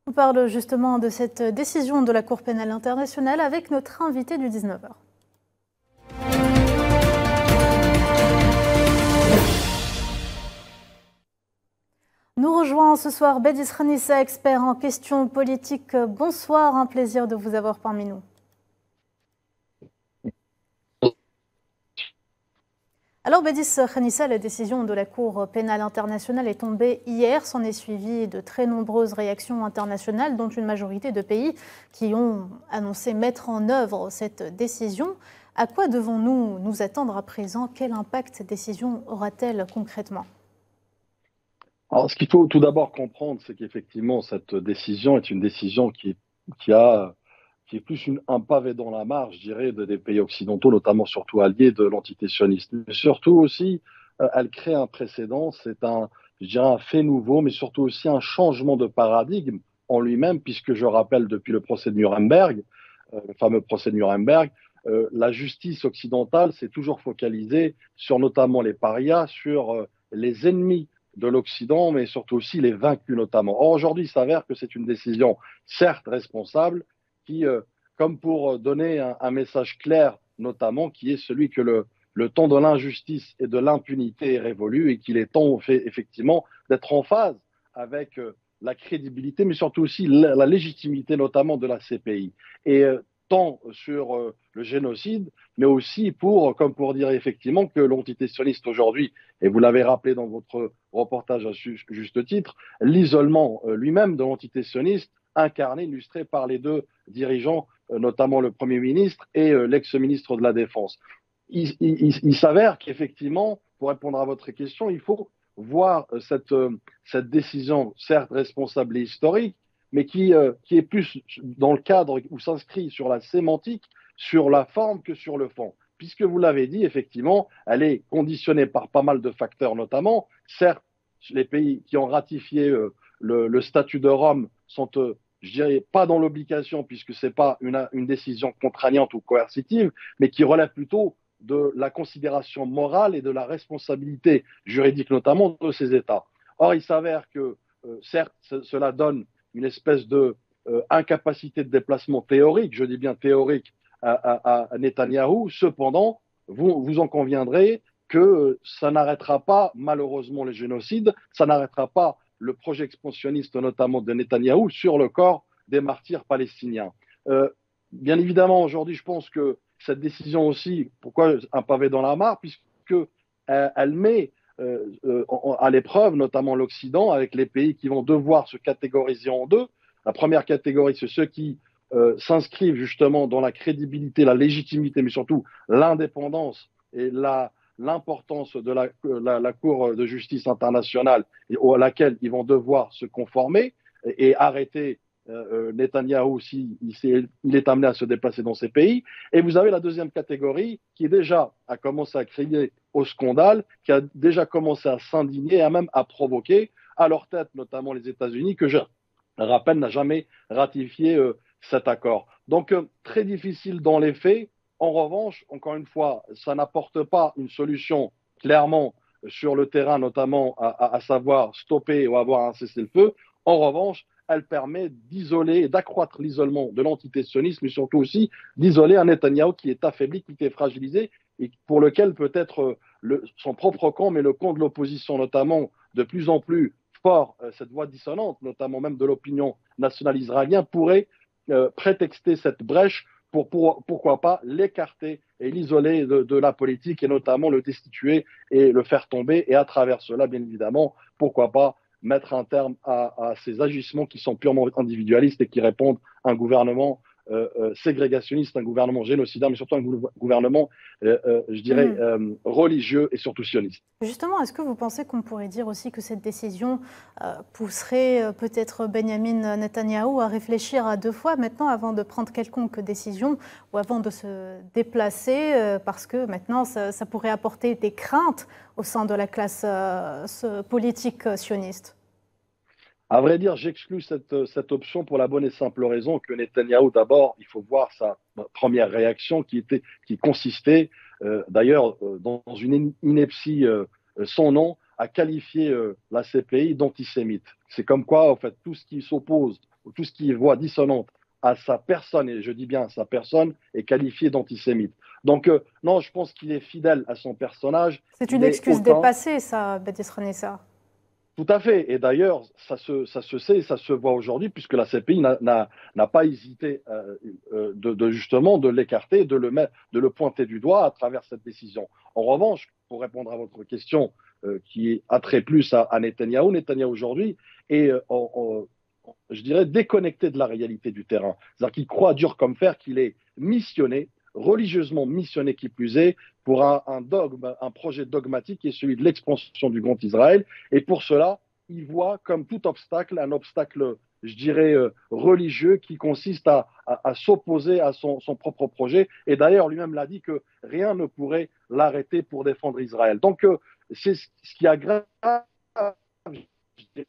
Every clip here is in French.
On parle justement de cette décision de la Cour pénale internationale avec notre invité du 19h. Nous rejoint ce soir Bédis Khanissa, expert en questions politiques. Bonsoir, un plaisir de vous avoir parmi nous. Alors Bédis Khanissa, la décision de la Cour pénale internationale est tombée hier. S'en est suivi de très nombreuses réactions internationales, dont une majorité de pays qui ont annoncé mettre en œuvre cette décision. À quoi devons-nous nous attendre à présent? Quel impact cette décision aura-t-elle concrètement? Alors, ce qu'il faut tout d'abord comprendre, c'est qu'effectivement, cette décision est une décision qui a, qui est plus un pavé dans la mare, je dirais, des pays occidentaux, notamment surtout alliés de l'entité sioniste. Mais surtout aussi, elle crée un précédent, c'est je dirais, un fait nouveau, mais surtout aussi un changement de paradigme en lui-même, puisque je rappelle, depuis le procès de Nuremberg, le fameux procès de Nuremberg, la justice occidentale s'est toujours focalisée sur notamment les parias, sur les ennemis de l'Occident, mais surtout aussi les vaincus notamment. Or, aujourd'hui, il s'avère que c'est une décision, certes responsable, qui, comme pour donner un message clair, notamment, qui est celui que le temps de l'injustice et de l'impunité est révolu et qu'il est temps, effectivement, d'être en phase avec la crédibilité, mais surtout aussi la légitimité, notamment de la CPI. Et tant sur le génocide, mais aussi comme pour dire effectivement que l'entité sioniste aujourd'hui, et vous l'avez rappelé dans votre reportage à juste titre, l'isolement lui-même de l'entité sioniste, incarné, illustré par les deux dirigeants, notamment le Premier ministre et l'ex-ministre de la Défense. Il s'avère qu'effectivement, pour répondre à votre question, il faut voir cette décision, certes responsable et historique, mais qui est plus dans le cadre où s'inscrit sur la sémantique, sur la forme que sur le fond. Puisque vous l'avez dit, effectivement, elle est conditionnée par pas mal de facteurs, notamment, certes, les pays qui ont ratifié le statut de Rome sont, je dirais, pas dans l'obligation, puisque ce n'est pas une décision contraignante ou coercitive, mais qui relève plutôt de la considération morale et de la responsabilité juridique, notamment de ces États. Or, il s'avère que, certes, cela donne une espèce de incapacité de déplacement théorique, je dis bien théorique, à Netanyahou. Cependant, vous en conviendrez que ça n'arrêtera pas, malheureusement, les génocides, ça n'arrêtera pas le projet expansionniste, notamment de Netanyahou, sur le corps des martyrs palestiniens. Bien évidemment, aujourd'hui, je pense que cette décision aussi, pourquoi un pavé dans la mare, puisque elle met à l'épreuve, notamment l'Occident, avec les pays qui vont devoir se catégoriser en deux. La première catégorie, c'est ceux qui s'inscrivent justement dans la crédibilité, la légitimité, mais surtout l'indépendance et l'importance de la Cour de justice internationale à laquelle ils vont devoir se conformer et arrêter Netanyahou s'il est amené à se déplacer dans ces pays. Et vous avez la deuxième catégorie qui déjà a commencé à crier au scandale, qui a déjà commencé à s'indigner et même à provoquer, à leur tête notamment les États-Unis, que je rappelle n'a jamais ratifié cet accord. Donc très difficile dans les faits. En revanche, encore une fois, ça n'apporte pas une solution clairement sur le terrain, notamment à savoir stopper ou avoir un cessez-le-feu. En revanche, elle permet d'isoler et d'accroître l'isolement de l'entité sioniste, mais surtout aussi d'isoler un Netanyahou qui est affaibli, qui est fragilisé et pour lequel peut-être son propre camp, mais le camp de l'opposition notamment, de plus en plus fort, cette voix dissonante, notamment même de l'opinion nationale israélienne, pourrait prétexter cette brèche pour pourquoi pas l'écarter et l'isoler de la politique et notamment le destituer et le faire tomber et à travers cela, bien évidemment, pourquoi pas mettre un terme à ces agissements qui sont purement individualistes et qui répondent à un gouvernement ségrégationniste, un gouvernement génocidaire, mais surtout un gouvernement, je dirais, religieux et surtout sioniste. Justement, est-ce que vous pensez qu'on pourrait dire aussi que cette décision pousserait peut-être Benjamin Netanyahou à réfléchir à deux fois maintenant avant de prendre quelconque décision ou avant de se déplacer parce que maintenant ça pourrait apporter des craintes au sein de la classe politique sioniste? À vrai dire, j'exclus cette option pour la bonne et simple raison que Netanyahou, d'abord, il faut voir sa première réaction qui consistait d'ailleurs dans une ineptie sans nom a qualifié la CPI d'antisémite. C'est comme quoi, en fait, tout ce qui s'oppose, ou tout ce qui est voix dissonante à sa personne, et je dis bien sa personne, est qualifié d'antisémite. Donc, non, je pense qu'il est fidèle à son personnage. C'est une excuse dépassée, ça, Badis Renessa. Tout à fait. Et d'ailleurs, ça se sait, ça se voit aujourd'hui, puisque la CPI n'a pas hésité justement de l'écarter, de le pointer du doigt à travers cette décision. En revanche, pour répondre à votre question, qui a trait plus à Netanyahou, Netanyahou aujourd'hui est, je dirais, déconnecté de la réalité du terrain. C'est-à-dire qu'il croit dur comme fer qu'il est missionné, religieusement missionné qui plus est, pour un dogme, un projet dogmatique qui est celui de l'expansion du Grand Israël. Et pour cela, il voit comme tout obstacle un obstacle, je dirais, religieux qui consiste à s'opposer à son propre projet. Et d'ailleurs, lui-même l'a dit que rien ne pourrait l'arrêter pour défendre Israël. Donc, c'est ce qui aggrave. Je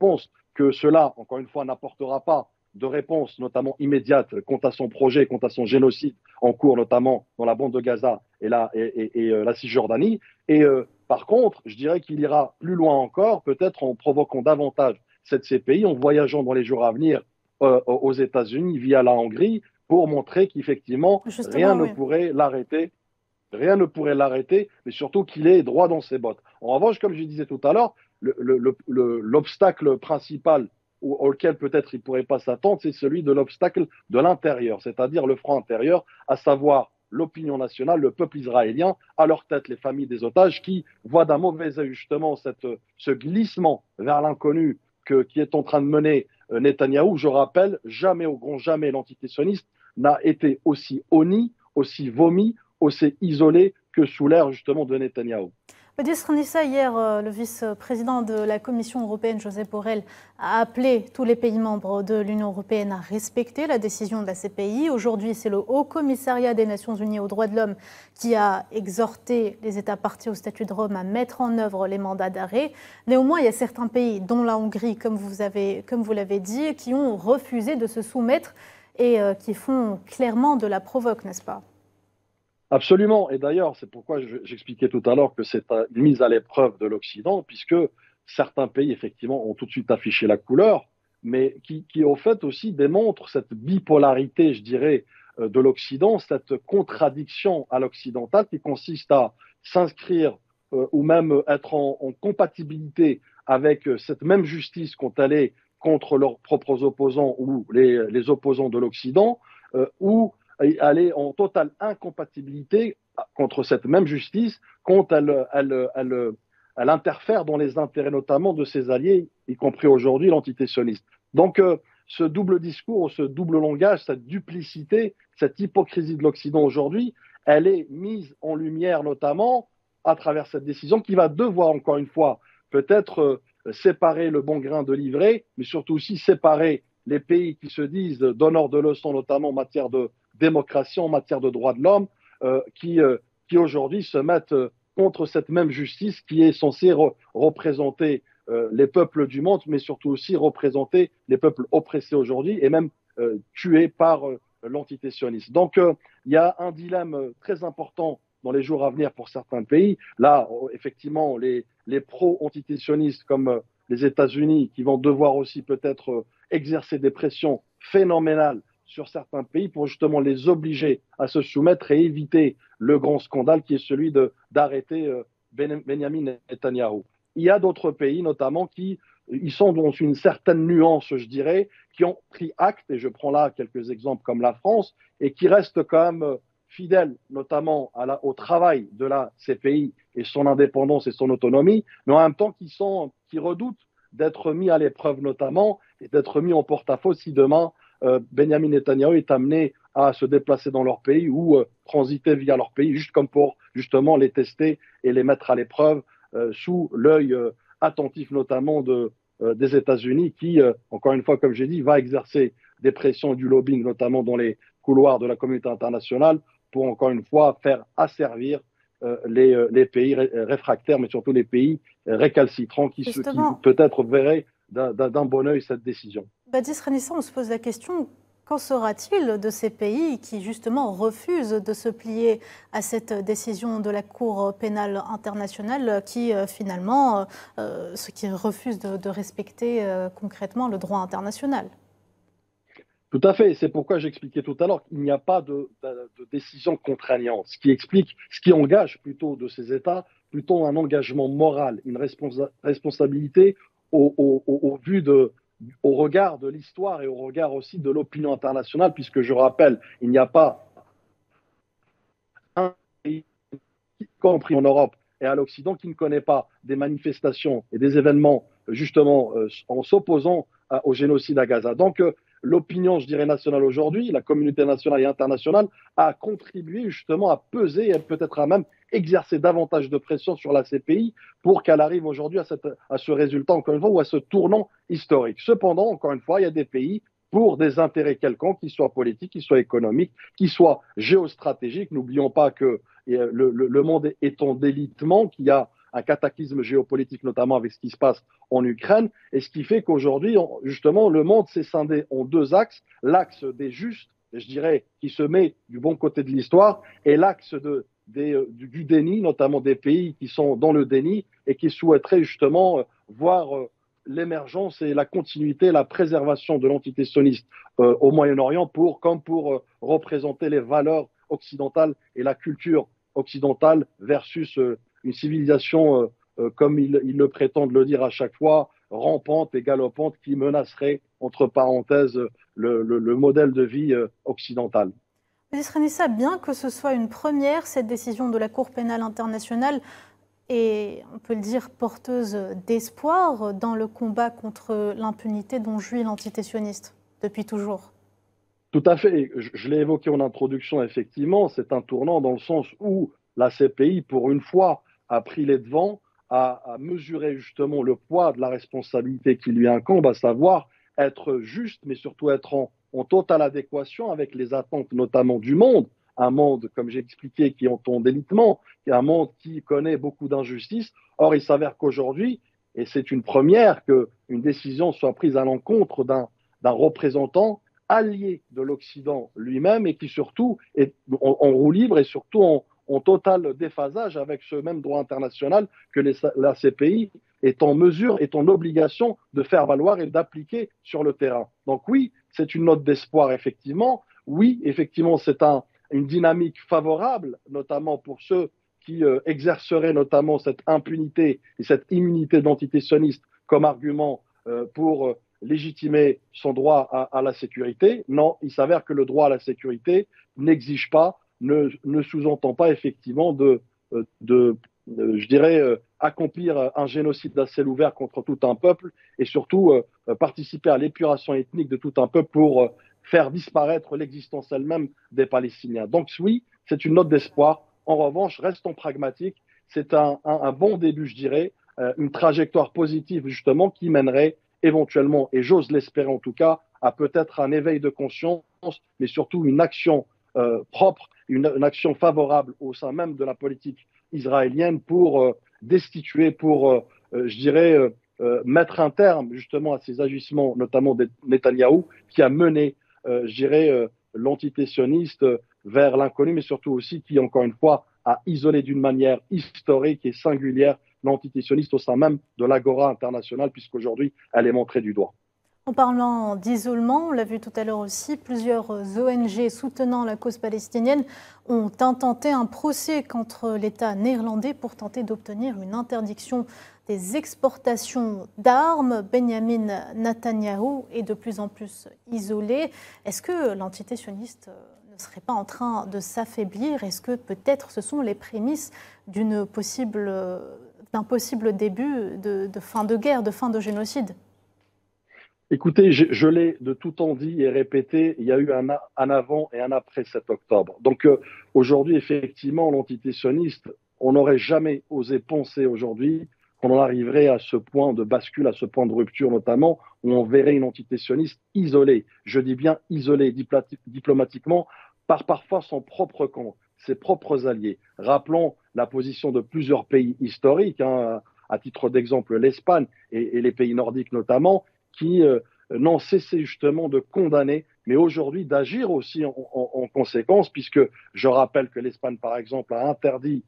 pense que cela, encore une fois, n'apportera pas de réponse, notamment immédiate, quant à son projet, quant à son génocide en cours, notamment dans la bande de Gaza et la Cisjordanie. Et par contre, je dirais qu'il ira plus loin encore, peut-être en provoquant davantage cette CPI, en voyageant dans les jours à venir aux États-Unis via la Hongrie, pour montrer qu'effectivement, rien ne pourrait l'arrêter. Rien ne pourrait l'arrêter, mais surtout qu'il est droit dans ses bottes. En revanche, comme je disais tout à l'heure, l'obstacle principal auquel peut-être il ne pourrait pas s'attendre, c'est celui de l'obstacle de l'intérieur, c'est-à-dire le front intérieur, à savoir l'opinion nationale, le peuple israélien, à leur tête les familles des otages, qui voient d'un mauvais œil justement ce glissement vers l'inconnu qui est en train de mener Netanyahou. Je rappelle, jamais, au grand jamais, l'entité sioniste n'a été aussi honnie, aussi vomi, aussi isolé que sous l'ère justement de Netanyahou. Badis Renessa, hier, le vice-président de la Commission européenne, Josep Borrell, a appelé tous les pays membres de l'Union européenne à respecter la décision de la CPI. Aujourd'hui, c'est le Haut Commissariat des Nations Unies aux droits de l'homme qui a exhorté les États parties au statut de Rome à mettre en œuvre les mandats d'arrêt. Néanmoins, il y a certains pays, dont la Hongrie, comme vous l'avez dit, qui ont refusé de se soumettre et qui font clairement de la provoque, n'est-ce pas ? Absolument. Et d'ailleurs, c'est pourquoi j'expliquais tout à l'heure que c'est une mise à l'épreuve de l'Occident, puisque certains pays, effectivement, ont tout de suite affiché la couleur, mais qui au fait aussi démontrent cette bipolarité, je dirais, de l'Occident, cette contradiction à l'occidental qui consiste à s'inscrire ou même être en compatibilité avec cette même justice quand elle est contre leurs propres opposants ou les opposants de l'Occident, ou elle est en totale incompatibilité contre cette même justice quand elle interfère dans les intérêts notamment de ses alliés, y compris aujourd'hui l'entité sioniste. Donc ce double discours, ce double langage, cette duplicité, cette hypocrisie de l'Occident aujourd'hui, elle est mise en lumière notamment à travers cette décision qui va devoir encore une fois peut-être séparer le bon grain de l'ivraie, mais surtout aussi séparer les pays qui se disent donneurs de leçons, notamment en matière de démocratie, en matière de droits de l'homme, qui aujourd'hui se mettent contre cette même justice qui est censée représenter les peuples du monde, mais surtout aussi représenter les peuples oppressés aujourd'hui et même tués par l'entité sioniste. Donc, il y a un dilemme très important dans les jours à venir pour certains pays. Là, effectivement, les pro-entités sionistes comme les États-Unis qui vont devoir aussi peut-être exercer des pressions phénoménales sur certains pays pour justement les obliger à se soumettre et éviter le grand scandale qui est celui d'arrêter Benyamin Netanyahou. Il y a d'autres pays notamment qui ils sont dans une certaine nuance, je dirais, qui ont pris acte, et je prends là quelques exemples comme la France, et qui restent quand même fidèles notamment au travail de la CPI et son indépendance et son autonomie, mais en même temps qui redoutent d'être mis à l'épreuve notamment et d'être mis en porte-à-faux si demain Benyamin Netanyahou est amené à se déplacer dans leur pays ou transiter via leur pays, juste comme pour justement les tester et les mettre à l'épreuve sous l'œil attentif notamment des États-Unis qui, encore une fois, comme j'ai dit, va exercer des pressions et du lobbying, notamment dans les couloirs de la communauté internationale, pour, encore une fois, faire asservir les pays réfractaires, mais surtout les pays récalcitrants qui peut-être verraient d'un bon œil cette décision. Badis Renessa, on se pose la question, Qu'en sera-t-il de ces pays qui justement refusent de se plier à cette décision de la Cour pénale internationale qui finalement qui refusent de respecter concrètement le droit international? Tout à fait. C'est pourquoi j'expliquais tout à l'heure qu'il n'y a pas de décision contraignante, ce qui engage plutôt de ces États, plutôt un engagement moral, une responsabilité au regard de l'histoire et au regard aussi de l'opinion internationale, puisque je rappelle, il n'y a pas un pays, y compris en Europe et à l'Occident, qui ne connaît pas des manifestations et des événements justement en s'opposant au génocide à Gaza. Donc, l'opinion, je dirais, nationale aujourd'hui, la communauté nationale et internationale, a contribué justement à peser et peut-être à même exercer davantage de pression sur la CPI pour qu'elle arrive aujourd'hui à ce résultat, encore une fois, ou à ce tournant historique. Cependant, encore une fois, il y a des pays pour des intérêts quelconques, qu'ils soient politiques, qu'ils soient économiques, qu'ils soient géostratégiques. N'oublions pas que le monde est en délitement, qu'il y a un cataclysme géopolitique, notamment avec ce qui se passe en Ukraine, et ce qui fait qu'aujourd'hui, justement, le monde s'est scindé en deux axes, l'axe des justes, je dirais, qui se met du bon côté de l'histoire, et l'axe du déni, notamment des pays qui sont dans le déni et qui souhaiteraient justement voir l'émergence et la continuité, la préservation de l'entité sioniste au Moyen-Orient comme pour représenter les valeurs occidentales et la culture occidentale versus une civilisation, comme ils le prétendent le dire à chaque fois, rampante et galopante qui menacerait, entre parenthèses, le modèle de vie occidental. Mais Srenissa, bien que ce soit une première, cette décision de la Cour pénale internationale est, on peut le dire, porteuse d'espoir dans le combat contre l'impunité dont jouit l'entité sioniste depuis toujours. Tout à fait. Je l'ai évoqué en introduction, effectivement, c'est un tournant dans le sens où la CPI, pour une fois, a pris les devants, a mesuré justement le poids de la responsabilité qui lui incombe, à savoir être juste, mais surtout être en totale adéquation avec les attentes notamment du monde, un monde, comme j'ai expliqué, qui est en délitement, un monde qui connaît beaucoup d'injustices. Or, il s'avère qu'aujourd'hui, et c'est une première, qu'une décision soit prise à l'encontre d'un représentant allié de l'Occident lui-même et qui surtout est en roue libre et surtout en total déphasage avec ce même droit international que la CPI est en mesure, est en obligation de faire valoir et d'appliquer sur le terrain. Donc oui, c'est une note d'espoir, effectivement. Oui, effectivement, c'est une dynamique favorable, notamment pour ceux qui exerceraient notamment cette impunité et cette immunité d'entité sioniste comme argument pour légitimer son droit à la sécurité. Non, il s'avère que le droit à la sécurité n'exige pas, ne sous-entend pas effectivement je dirais, accomplir un génocide à ciel ouvert contre tout un peuple et surtout participer à l'épuration ethnique de tout un peuple pour faire disparaître l'existence elle-même des Palestiniens. Donc oui, c'est une note d'espoir. En revanche, restons pragmatiques. C'est un bon début, je dirais, une trajectoire positive justement qui mènerait éventuellement, et j'ose l'espérer en tout cas, à peut-être un éveil de conscience, mais surtout une action propre, une action favorable au sein même de la politique israélienne pour destituer, pour, je dirais, mettre un terme justement à ces agissements, notamment de Netanyahou, qui a mené, je dirais, l'entité sioniste vers l'inconnu, mais surtout aussi qui, encore une fois, a isolé d'une manière historique et singulière l'entité sioniste au sein même de l'Agora internationale, puisqu'aujourd'hui, elle est montrée du doigt. En parlant d'isolement, on l'a vu tout à l'heure aussi, plusieurs ONG soutenant la cause palestinienne ont intenté un procès contre l'État néerlandais pour tenter d'obtenir une interdiction des exportations d'armes. Benjamin Netanyahou est de plus en plus isolé. Est-ce que l'entité sioniste ne serait pas en train de s'affaiblir? Est-ce que peut-être ce sont les prémices d'un possible début de fin de guerre, de fin de génocide? Écoutez, je l'ai de tout temps dit et répété, il y a eu un avant et un après 7 octobre. Donc aujourd'hui, effectivement, l'entité sioniste, on n'aurait jamais osé penser aujourd'hui qu'on en arriverait à ce point de bascule, à ce point de rupture notamment, où on verrait une entité sioniste isolée, je dis bien isolée diplomatiquement, par parfois son propre camp, ses propres alliés. Rappelons la position de plusieurs pays historiques, hein, à titre d'exemple l'Espagne et les pays nordiques notamment, qui n'ont cessé justement de condamner, mais aujourd'hui d'agir aussi en conséquence, puisque je rappelle que l'Espagne, par exemple, a interdit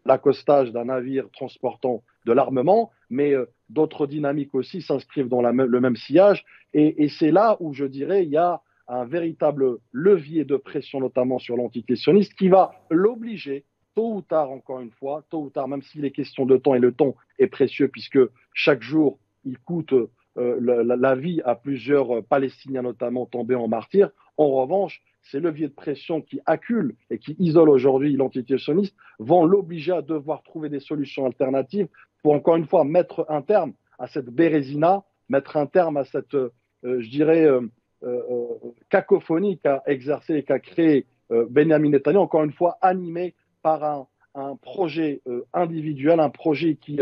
l'accostage d'un navire transportant de l'armement, mais d'autres dynamiques aussi s'inscrivent dans le même sillage. Et c'est là où je dirais il y a un véritable levier de pression, notamment sur l'entité sioniste, qui va l'obliger, tôt ou tard, encore une fois, tôt ou tard, même s'il est question de temps, et le temps est précieux, puisque chaque jour, il coûte la vie à plusieurs Palestiniens, notamment tombés en martyrs. En revanche, ces leviers de pression qui acculent et qui isolent aujourd'hui l'entité sioniste vont l'obliger à devoir trouver des solutions alternatives pour, encore une fois, mettre un terme à cette bérésina, mettre un terme à cette, je dirais, cacophonie qu'a exercé et qu'a créé Benjamin Netanyahu, encore une fois animé par un projet individuel, un projet qui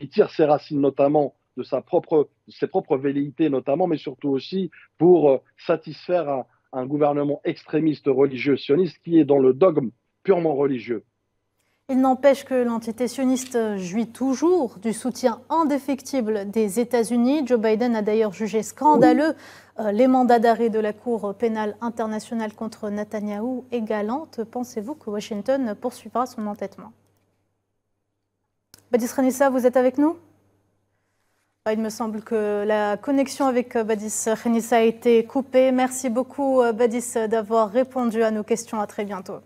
tire ses racines notamment de ses propres velléités notamment, mais surtout aussi pour satisfaire un gouvernement extrémiste religieux sioniste qui est dans le dogme purement religieux. Il n'empêche que l'entité sioniste jouit toujours du soutien indéfectible des États-Unis. Joe Biden a d'ailleurs jugé scandaleux les mandats d'arrêt de la Cour pénale internationale contre Netanyahou et Galante. Pensez-vous que Washington poursuivra son entêtement? Badis Khenissa, vous êtes avec nous? Il me semble que la connexion avec Badis Khenissa a été coupée. Merci beaucoup Badis d'avoir répondu à nos questions. À très bientôt.